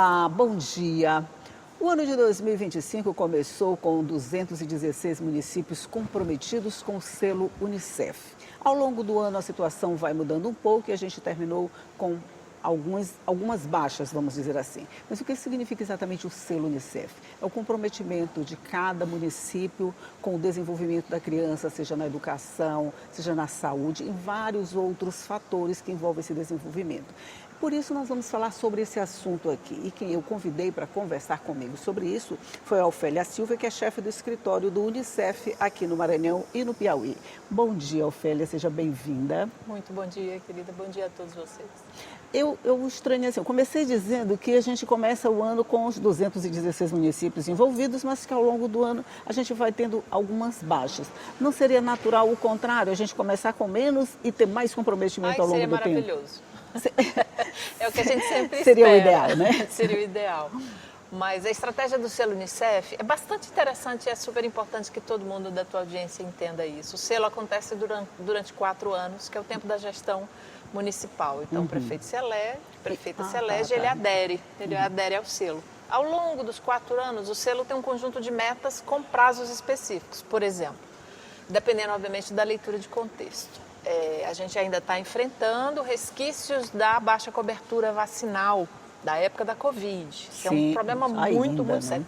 Olá, bom dia. O ano de 2025 começou com 216 municípios comprometidos com o selo Unicef. Ao longo do ano a situação vai mudando um pouco e a gente terminou com algumas baixas, vamos dizer assim. Mas o que significa exatamente o selo Unicef? É o comprometimento de cada município com o desenvolvimento da criança, seja na educação, seja na saúde, e vários outros fatores que envolvem esse desenvolvimento. Por isso nós vamos falar sobre esse assunto aqui. E quem eu convidei para conversar comigo sobre isso foi a Ofélia Silva, que é chefe do escritório do Unicef aqui no Maranhão e no Piauí. Bom dia, Ofélia, seja bem-vinda. Muito bom dia, querida. Bom dia a todos vocês. Eu estranhei assim, eu comecei dizendo que a gente começa o ano com os 216 municípios envolvidos, mas que ao longo do ano a gente vai tendo algumas baixas. Não seria natural o contrário, a gente começar com menos e ter mais comprometimento ao longo do tempo? Seria maravilhoso. É o que a gente sempre Seria espera. O ideal, né? Seria o ideal. Mas a estratégia do selo Unicef é bastante interessante e é super importante que todo mundo da tua audiência entenda isso. O selo acontece durante 4 anos, que é o tempo da gestão municipal. Então, o prefeito se elege, a prefeita se elege, ele adere ao selo. Ao longo dos 4 anos, o selo tem um conjunto de metas com prazos específicos. Por exemplo, dependendo, obviamente, da leitura de contexto. A gente ainda está enfrentando resquícios da baixa cobertura vacinal da época da Covid, que é um problema muito sério.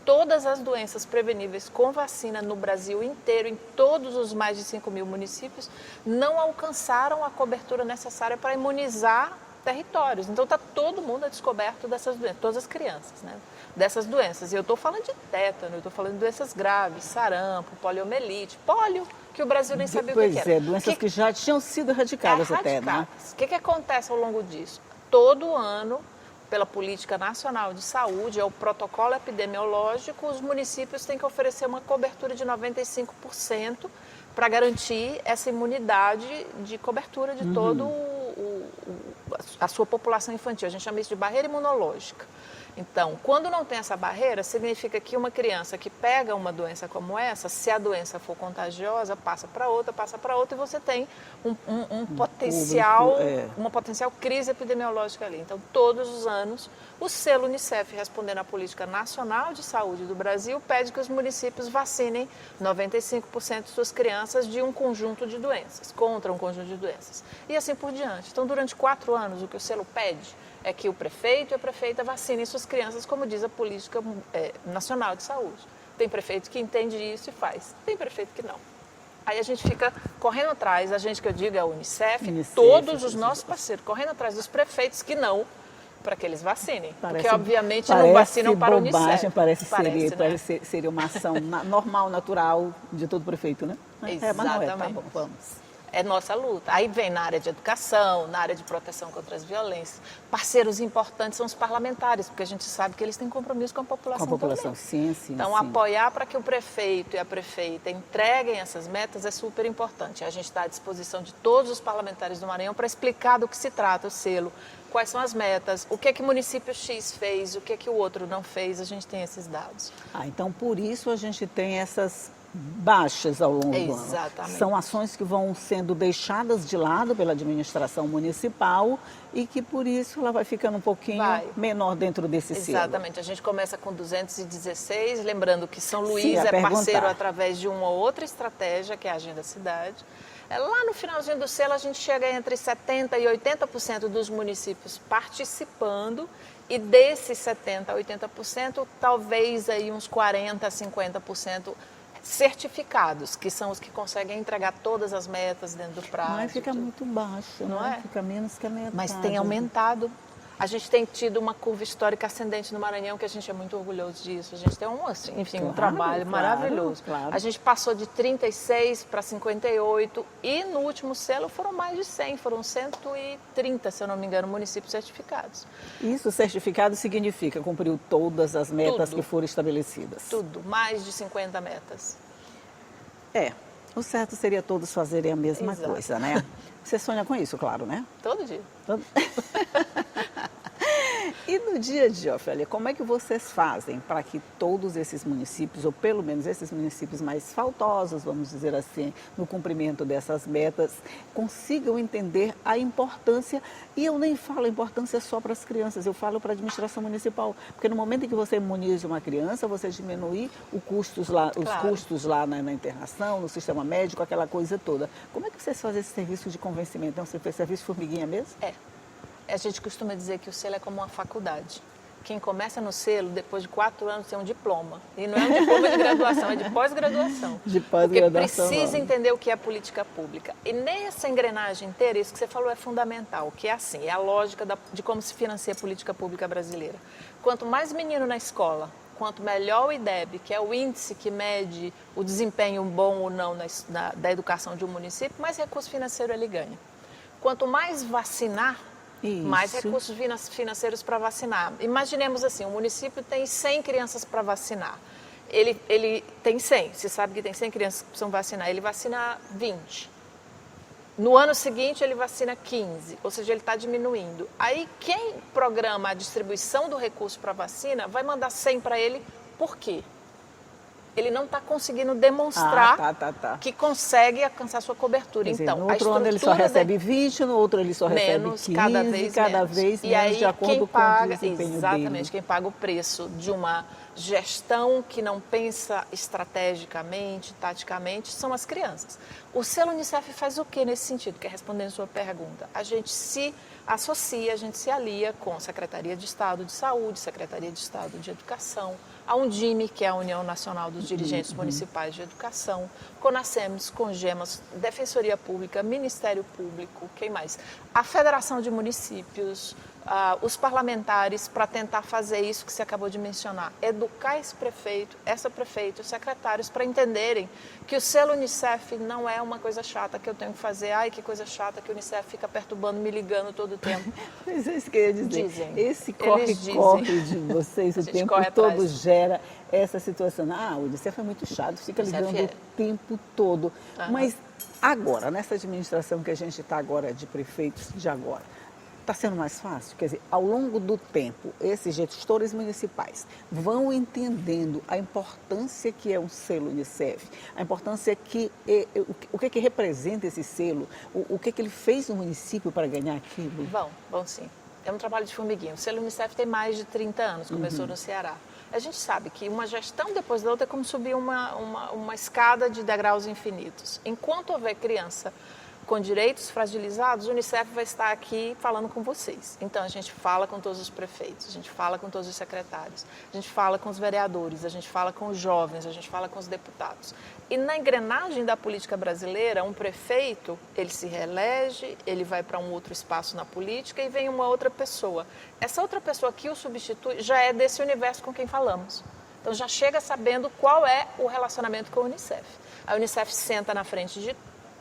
Todas as doenças preveníveis com vacina no Brasil inteiro, em todos os mais de 5 mil municípios, não alcançaram a cobertura necessária para imunizar territórios. Então está todo mundo a descoberto dessas doenças, todas as crianças, né? Dessas doenças. E eu estou falando de tétano, eu estou falando de doenças graves, sarampo, poliomielite, pólio, que o Brasil nem sabia o que era. Pois é, doenças que já tinham sido erradicadas até, né? O que acontece ao longo disso? Todo ano, pela Política Nacional de Saúde, é o protocolo epidemiológico, os municípios têm que oferecer uma cobertura de 95% para garantir essa imunidade de cobertura de toda a sua população infantil. A gente chama isso de barreira imunológica. Então, quando não tem essa barreira, significa que uma criança que pega uma doença como essa, se a doença for contagiosa, passa para outra, e você tem uma potencial crise epidemiológica ali. Então, todos os anos, o selo Unicef, respondendo à Política Nacional de Saúde do Brasil, pede que os municípios vacinem 95% de suas crianças de um conjunto de doenças, contra um conjunto de doenças. E assim por diante. Então, durante 4 anos, o que o selo pede é que o prefeito e a prefeita vacinem suas crianças, como diz a Política Nacional de Saúde. Tem prefeito que entende isso e faz, tem prefeito que não. Aí a gente fica correndo atrás, a gente que eu digo é a Unicef, todos os nossos parceiros, correndo atrás dos prefeitos que não, para que eles vacinem. Porque, obviamente, não vacinam para o Unicef. Seria uma ação normal, natural de todo prefeito, né? Exatamente. Mas não é, tá bom, vamos. É nossa luta. Aí vem na área de educação, na área de proteção contra as violências. Parceiros importantes são os parlamentares, porque a gente sabe que eles têm compromisso com a população. Com a população, também. sim. Então, apoiar para que o prefeito e a prefeita entreguem essas metas é super importante. A gente está à disposição de todos os parlamentares do Maranhão para explicar do que se trata o selo, quais são as metas, o que é que o município X fez, o que é que o outro não fez, a gente tem esses dados. Então, por isso a gente tem essas baixas ao longo do ano. Exatamente. São ações que vão sendo deixadas de lado pela administração municipal e que por isso ela vai ficando um pouquinho menor dentro desse selo. Exatamente. A gente começa com 216, lembrando que São Luís é parceiro através de uma outra estratégia, que é a Agenda Cidade. Lá no finalzinho do selo a gente chega entre 70% e 80% dos municípios participando e desses 70% a 80%, talvez aí uns 40% a 50% certificados, que são os que conseguem entregar todas as metas dentro do prazo. Mas fica muito baixo, não é? Fica menos que a metade. Mas tem aumentado. A gente tem tido uma curva histórica ascendente no Maranhão, que a gente é muito orgulhoso disso. A gente tem um trabalho maravilhoso. Claro. A gente passou de 36 para 58 e no último selo foram mais de 100, foram 130, se eu não me engano, municípios certificados. Isso, certificado significa cumpriu todas as metas que foram estabelecidas. Tudo, mais de 50 metas. O certo seria todos fazerem a mesma coisa, né? Você sonha com isso, claro, né? Todo dia. E no dia a dia, Ofélia, como é que vocês fazem para que todos esses municípios, ou pelo menos esses municípios mais faltosos, vamos dizer assim, no cumprimento dessas metas, consigam entender a importância, e eu nem falo a importância só para as crianças, eu falo para a administração municipal, porque no momento em que você imuniza uma criança, você diminui os custos lá na internação, no sistema médico, aquela coisa toda. Como é que vocês fazem esse serviço de convencimento? Então, você fez serviço formiguinha mesmo? A gente costuma dizer que o selo é como uma faculdade. Quem começa no selo, depois de 4 anos, tem um diploma. E não é um diploma de graduação, é de pós-graduação. De pós-graduação. Porque precisa entender o que é política pública. E nessa engrenagem inteira, isso que você falou é fundamental, que é assim, é a lógica de como se financia a política pública brasileira. Quanto mais menino na escola, quanto melhor o IDEB, que é o índice que mede o desempenho bom ou não da educação de um município, mais recurso financeiro ele ganha. Quanto mais vacinar, mais recursos financeiros para vacinar. Imaginemos assim, o município tem 100 crianças para vacinar. Ele tem 100, você sabe que tem 100 crianças que precisam vacinar, ele vacina 20. No ano seguinte ele vacina 15, ou seja, ele está diminuindo. Aí quem programa a distribuição do recurso para vacina vai mandar 100 para ele, por quê? Ele não está conseguindo demonstrar que consegue alcançar sua cobertura. Quer dizer, então, no outro ano ele só recebe 20, no outro ele só recebe 15, cada vez menos, e aí, de acordo com o desempenho exatamente, dele. quem paga o preço de uma gestão que não pensa estrategicamente, taticamente, são as crianças. O selo Unicef faz o que nesse sentido? Que é respondendo a sua pergunta. A gente se associa, a gente se alia com a Secretaria de Estado de Saúde, Secretaria de Estado de Educação, a Undime, que é a União Nacional dos Dirigentes Municipais de Educação, CONASEMS, CONGEMAS, Defensoria Pública, Ministério Público, quem mais? A Federação de Municípios, os parlamentares, para tentar fazer isso que você acabou de mencionar, educar esse prefeito, essa prefeita, os secretários, para entenderem que o selo Unicef não é uma coisa chata que eu tenho que fazer, ai que coisa chata que o Unicef fica perturbando, me ligando todo o tempo. Mas é isso que eu ia dizer, Dizem. esse corre-corre de vocês o tempo todo gera essa situação. O Unicef é muito chato, fica ligando o tempo todo. Mas agora, nessa administração que a gente está agora de prefeitos de agora, está sendo mais fácil? Quer dizer, ao longo do tempo, esses gestores municipais vão entendendo a importância que é um selo Unicef, a importância que, o que representa esse selo, o que ele fez no município para ganhar aquilo? Vão sim. É um trabalho de formiguinha. O selo Unicef tem mais de 30 anos, começou no Ceará. A gente sabe que uma gestão depois da outra é como subir uma escada de degraus infinitos. Enquanto houver criança com direitos fragilizados, o Unicef vai estar aqui falando com vocês. Então, a gente fala com todos os prefeitos, a gente fala com todos os secretários, a gente fala com os vereadores, a gente fala com os jovens, a gente fala com os deputados. E na engrenagem da política brasileira, um prefeito, ele se reelege, ele vai para um outro espaço na política e vem uma outra pessoa. Essa outra pessoa que o substitui já é desse universo com quem falamos. Então, já chega sabendo qual é o relacionamento com a Unicef. A Unicef senta na frente de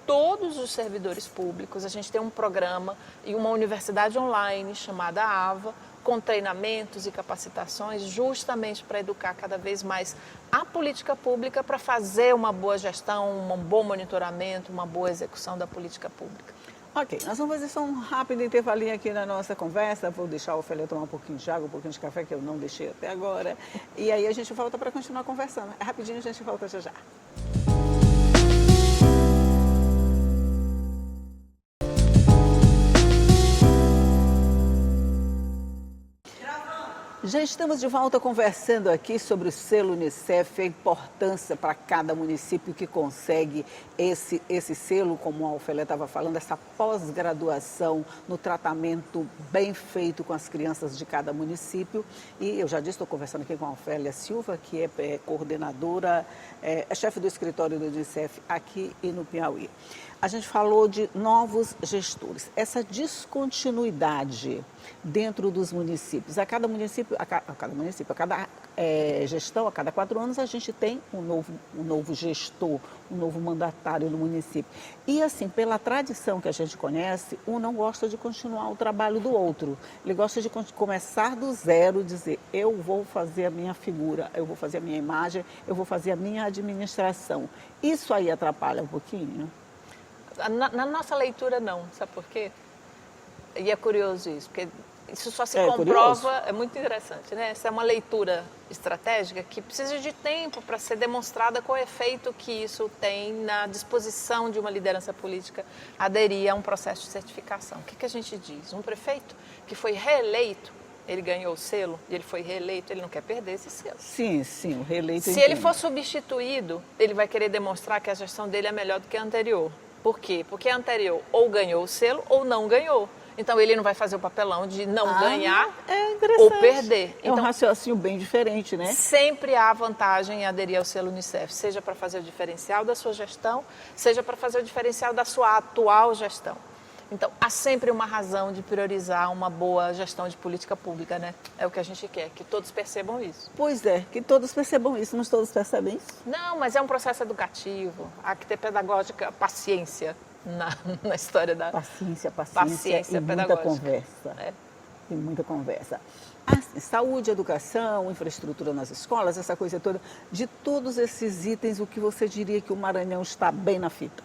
todos os servidores públicos, a gente tem um programa e uma universidade online chamada AVA, com treinamentos e capacitações justamente para educar cada vez mais a política pública para fazer uma boa gestão, um bom monitoramento, uma boa execução da política pública. Ok, nós vamos fazer só um rápido intervalinho aqui na nossa conversa. Vou deixar o Ofélia tomar um pouquinho de água, um pouquinho de café, que eu não deixei até agora. E aí a gente volta para continuar conversando. É rapidinho, a gente volta já já. Já estamos de volta conversando aqui sobre o selo Unicef, a importância para cada município que consegue esse selo, como a Ofélia estava falando, essa pós-graduação no tratamento bem feito com as crianças de cada município. E eu já disse, estou conversando aqui com a Ofélia Silva, que é coordenadora, é chefe do escritório do Unicef aqui e no Piauí. A gente falou de novos gestores, essa descontinuidade dentro dos municípios. A cada gestão, a cada 4 anos, a gente tem um novo gestor, um novo mandatário no município. E assim, pela tradição que a gente conhece, um não gosta de continuar o trabalho do outro. Ele gosta de começar do zero, dizer, eu vou fazer a minha figura, eu vou fazer a minha imagem, eu vou fazer a minha administração. Isso aí atrapalha um pouquinho? Na nossa leitura, não. Sabe por quê? E é curioso isso, porque isso só se É comprova, curioso. é muito interessante, né? Essa é uma leitura estratégica que precisa de tempo para ser demonstrada qual é o efeito que isso tem na disposição de uma liderança política aderir a um processo de certificação. O que a gente diz? Um prefeito que foi reeleito, ele ganhou o selo e ele foi reeleito, ele não quer perder esse selo. Sim, o reeleito. Se ele for substituído, ele vai querer demonstrar que a gestão dele é melhor do que a anterior. Por quê? Porque a anterior ou ganhou o selo ou não ganhou. Então, ele não vai fazer o papelão de não ganhar ou perder. É um Então, raciocínio bem diferente, né? sempre há vantagem em aderir ao selo Unicef, seja para fazer o diferencial da sua gestão, seja para fazer o diferencial da sua atual gestão. Então, há sempre uma razão de priorizar uma boa gestão de política pública, né? É o que a gente quer, que todos percebam isso. Pois é, que todos percebam isso, mas todos percebem isso? Não, mas é um processo educativo, há que ter pedagógica, paciência na história da Paciência paciência e muita pedagógica. conversa. É. E muita conversa. Ah, saúde, educação, infraestrutura nas escolas, essa coisa toda. De todos esses itens, o que você diria que o Maranhão está bem na fita?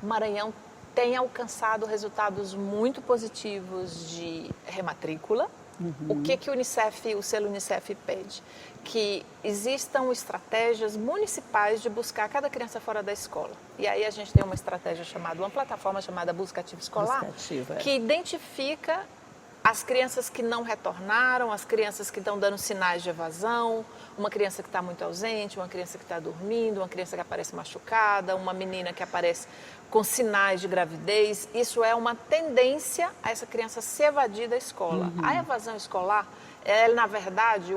O Maranhão tem alcançado resultados muito positivos de rematrícula. O que o selo Unicef pede? Que existam estratégias municipais de buscar cada criança fora da escola. E aí a gente tem uma plataforma chamada Busca Ativa Escolar, Busca Ativa, é. que identifica as crianças que não retornaram, as crianças que estão dando sinais de evasão, uma criança que está muito ausente, uma criança que está dormindo, uma criança que aparece machucada, uma menina que aparece com sinais de gravidez. Isso é uma tendência a essa criança se evadir da escola. A evasão escolar é, na verdade,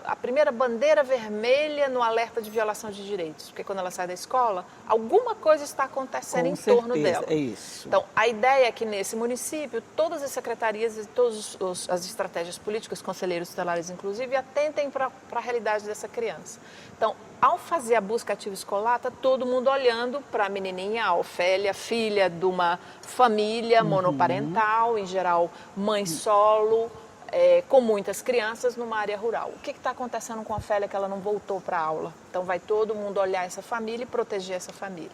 a primeira bandeira vermelha no alerta de violação de direitos. Porque quando ela sai da escola, alguma coisa está acontecendo em torno dela. É isso. Então, a ideia é que nesse município, todas as secretarias e todas as estratégias políticas, conselheiros tutelares inclusive, atentem para a realidade dessa criança. Então, ao fazer a busca ativa escolar, está todo mundo olhando para a menininha, a Ofélia, filha de uma família monoparental, em geral mãe solo, com muitas crianças numa área rural. O que está acontecendo com a Ofélia que ela não voltou para a aula? Então, vai todo mundo olhar essa família e proteger essa família.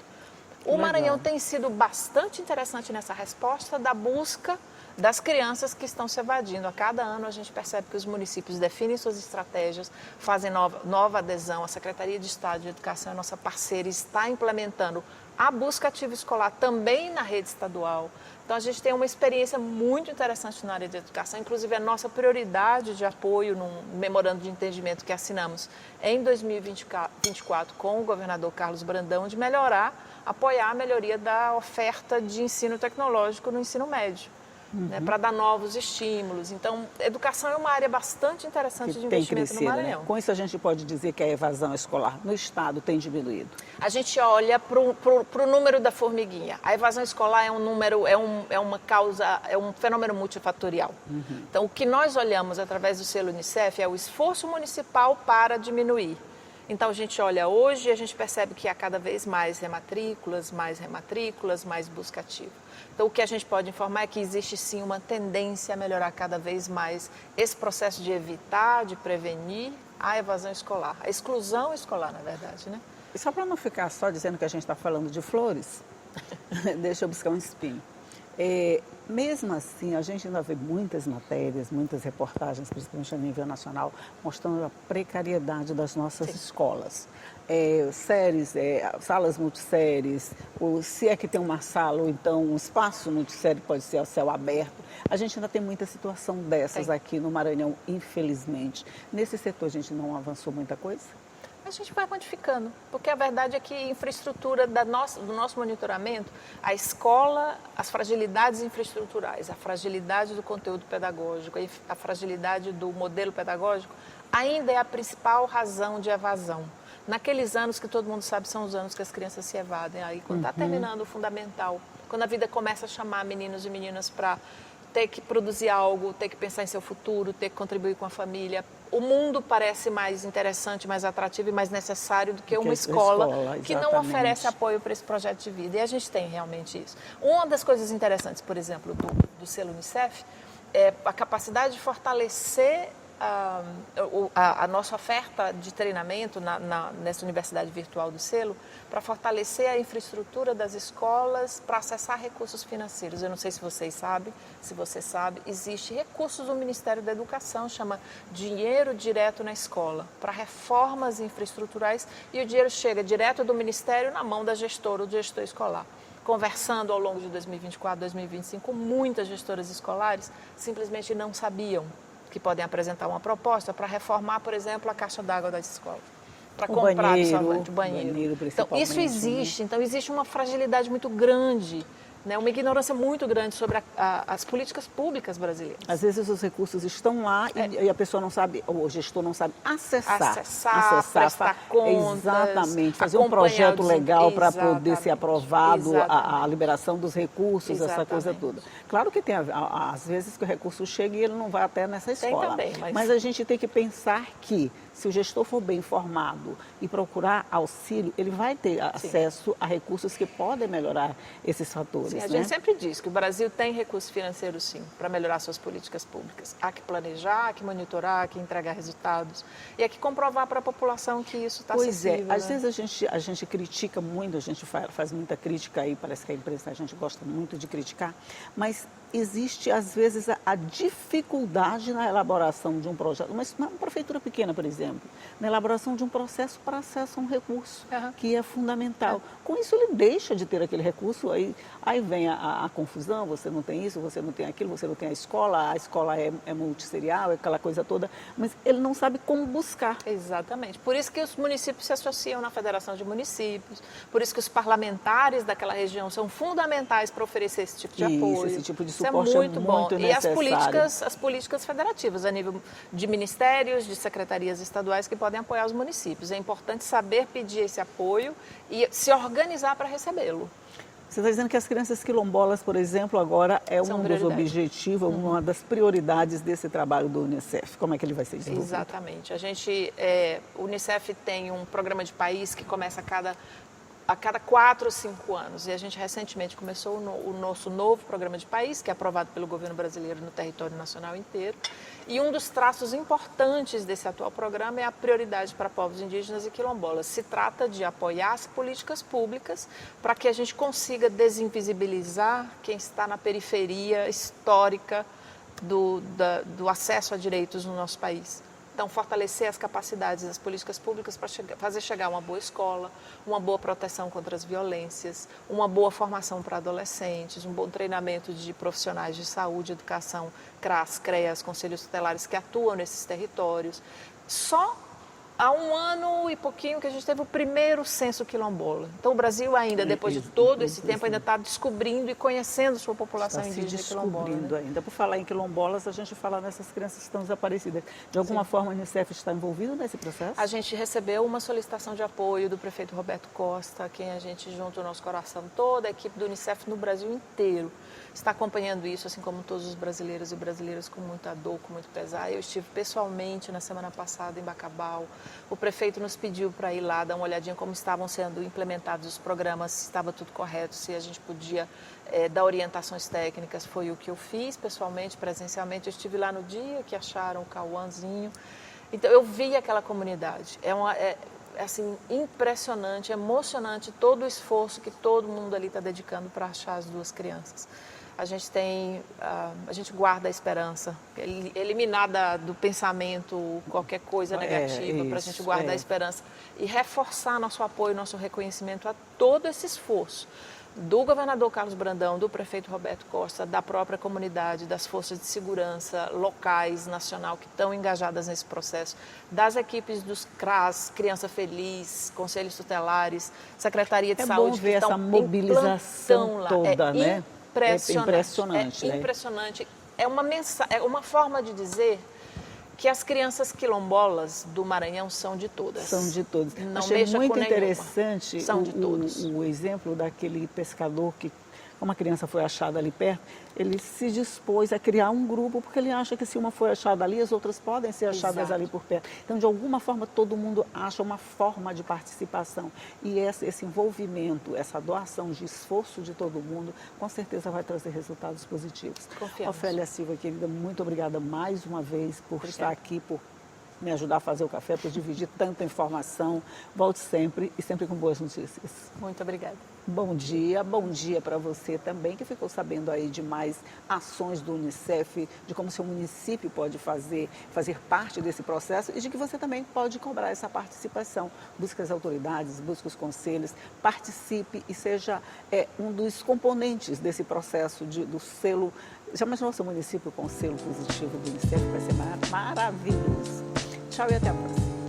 O Maranhão tem sido bastante interessante nessa resposta da busca das crianças que estão se evadindo. A cada ano a gente percebe que os municípios definem suas estratégias, fazem nova adesão. A Secretaria de Estado de Educação, a nossa parceira, está implementando a busca ativa escolar também na rede estadual. Então, a gente tem uma experiência muito interessante na área de educação, inclusive a nossa prioridade de apoio num memorando de entendimento que assinamos em 2024 com o governador Carlos Brandão, de apoiar a melhoria da oferta de ensino tecnológico no ensino médio. Né, para dar novos estímulos. Então, educação é uma área bastante interessante de investimento no Maranhão. Né? Com isso, a gente pode dizer que a evasão escolar no estado tem diminuído? A gente olha para o número da formiguinha. A evasão escolar é um fenômeno multifatorial. Então, o que nós olhamos através do selo Unicef é o esforço municipal para diminuir. Então, a gente olha hoje e a gente percebe que há cada vez mais rematrículas, mais busca ativa. Então, o que a gente pode informar é que existe sim uma tendência a melhorar cada vez mais esse processo de evitar, de prevenir a evasão escolar, a exclusão escolar, na verdade, né? E só para não ficar só dizendo que a gente está falando de flores, deixa eu buscar um espinho. Mesmo assim, a gente ainda vê muitas matérias, muitas reportagens, principalmente a nível nacional, mostrando a precariedade das nossas escolas. Séries, salas multisséries, se é que tem uma sala ou então um espaço multissérie pode ser ao céu aberto. A gente ainda tem muita situação dessas aqui no Maranhão, infelizmente. Nesse setor a gente não avançou muita coisa? A gente vai modificando, porque a verdade é que a infraestrutura do nosso monitoramento, a escola, as fragilidades infraestruturais, a fragilidade do conteúdo pedagógico, a fragilidade do modelo pedagógico, ainda é a principal razão de evasão. Naqueles anos que todo mundo sabe são os anos que as crianças se evadem, aí quando está terminando o fundamental, quando a vida começa a chamar meninos e meninas para ter que produzir algo, ter que pensar em seu futuro, ter que contribuir com a família. O mundo parece mais interessante, mais atrativo e mais necessário do que uma escola que não oferece apoio para esse projeto de vida. E a gente tem realmente isso. Uma das coisas interessantes, por exemplo, do selo Unicef, é a capacidade de fortalecer a nossa oferta de treinamento nessa universidade virtual do selo para fortalecer a infraestrutura das escolas para acessar recursos financeiros. Eu não sei se vocês sabem, se você sabe, existe recursos do Ministério da Educação, chama Dinheiro Direto na Escola, para reformas infraestruturais, e o dinheiro chega direto do Ministério na mão da gestora ou do gestor escolar. Conversando ao longo de 2024, 2025, muitas gestoras escolares simplesmente não sabiam que podem apresentar uma proposta para reformar, por exemplo, a caixa d'água da escola, para comprar o banheiro. Então, isso existe. Né? Então, existe uma fragilidade muito grande, né? Uma ignorância muito grande sobre as políticas públicas brasileiras. Às vezes os recursos estão lá e a pessoa não sabe, ou o gestor não sabe acessar, prestar contas, exatamente, fazer um projeto legal para poder ser aprovado a liberação dos recursos, essa coisa toda. Claro que tem, às vezes que o recurso chega e ele não vai até nessa escola. Tem também, mas a gente tem que pensar que se o gestor for bem informado e procurar auxílio, ele vai ter acesso a recursos que podem melhorar esses fatores. Sim, a gente sempre diz que o Brasil tem recursos financeiros, sim, para melhorar suas políticas públicas. Há que planejar, há que monitorar, há que entregar resultados e há que comprovar para a população que isso está acessível. Às vezes a gente critica muito, a gente faz muita crítica aí, parece que a imprensa, a gente gosta muito de criticar, mas existe, às vezes, a dificuldade na elaboração de um projeto. Mas uma prefeitura pequena, por exemplo, na elaboração de um processo para acesso a um recurso, que é fundamental. Com isso, ele deixa de ter aquele recurso, aí vem a confusão, você não tem isso, você não tem aquilo, você não tem a escola é multisserial, aquela coisa toda, mas ele não sabe como buscar. Exatamente. Por isso que os municípios se associam na Federação de Municípios, por isso que os parlamentares daquela região são fundamentais para oferecer esse tipo de apoio. Esse tipo de Isso é muito bom. E as políticas federativas, a nível de ministérios, de secretarias estaduais que podem apoiar os municípios. É importante saber pedir esse apoio e se organizar para recebê-lo. Você está dizendo que as crianças quilombolas, por exemplo, agora é um dos objetivos, uma das prioridades desse trabalho do Unicef. Como é que ele vai ser desenvolvido? Exatamente. O Unicef tem um programa de país que começa a cada 4 ou 5 anos. E a gente recentemente começou o nosso novo programa de país, que é aprovado pelo governo brasileiro no território nacional inteiro. E um dos traços importantes desse atual programa é a prioridade para povos indígenas e quilombolas. Se trata de apoiar as políticas públicas para que a gente consiga desinvisibilizar quem está na periferia histórica do acesso a direitos no nosso país. Então, fortalecer as capacidades das políticas públicas para fazer chegar uma boa escola, uma boa proteção contra as violências, uma boa formação para adolescentes, um bom treinamento de profissionais de saúde, educação, CRAS, CREAS, conselhos tutelares que atuam nesses territórios. Só há 1 ano e pouquinho que a gente teve o primeiro censo quilombola. Então, o Brasil ainda, depois de todo esse tempo, ainda está descobrindo e conhecendo sua população indígena quilombola. Está se descobrindo ainda. Por falar em quilombolas, a gente fala nessas crianças que estão desaparecidas. De alguma forma, a Unicef está envolvido nesse processo? A gente recebeu uma solicitação de apoio do prefeito Roberto Costa, a quem a gente junta o nosso coração, toda a equipe do Unicef no Brasil inteiro está acompanhando isso, assim como todos os brasileiros e brasileiras, com muita dor, com muito pesar. Eu estive pessoalmente na semana passada em Bacabal. O prefeito nos pediu para ir lá dar uma olhadinha como estavam sendo implementados os programas, se estava tudo correto, se a gente podia dar orientações técnicas. Foi o que eu fiz pessoalmente, presencialmente. Eu estive lá no dia que acharam o Cauãzinho. Então, eu vi aquela comunidade. É assim, impressionante, emocionante todo o esforço que todo mundo ali está dedicando para achar as 2 crianças. A gente guarda a esperança, eliminar do pensamento qualquer coisa negativa, para a gente guardar a esperança e reforçar nosso apoio, nosso reconhecimento a todo esse esforço do governador Carlos Brandão, do prefeito Roberto Costa, da própria comunidade, das forças de segurança locais, nacional, que estão engajadas nesse processo, das equipes dos CRAS, Criança Feliz, Conselhos Tutelares, Secretaria de Saúde. É bom ver essa mobilização toda, né? Impressionante. Impressionante. É uma forma de dizer que as crianças quilombolas do Maranhão são de todas. São de todas. Não Achei mexa muito com interessante são de todos. O exemplo daquele pescador que como a criança foi achada ali perto, ele se dispôs a criar um grupo, porque ele acha que se uma foi achada ali, as outras podem ser achadas Exato. ali por perto. Então, de alguma forma, todo mundo acha uma forma de participação. E esse envolvimento, essa doação de esforço de todo mundo, com certeza vai trazer resultados positivos. Confiamos. Ofélia Silva, querida, muito obrigada mais uma vez por estar aqui, por me ajudar a fazer o café, por dividir tanta informação. Volte sempre e sempre com boas notícias. Muito obrigada. Bom dia para você também, que ficou sabendo aí de mais ações do Unicef, de como seu município pode fazer parte desse processo e de que você também pode cobrar essa participação. Busque as autoridades, busque os conselhos, participe e seja um dos componentes desse processo do selo. Já imaginou seu município com o selo positivo do Unicef? Vai ser maravilhoso. Tchau e até a próxima.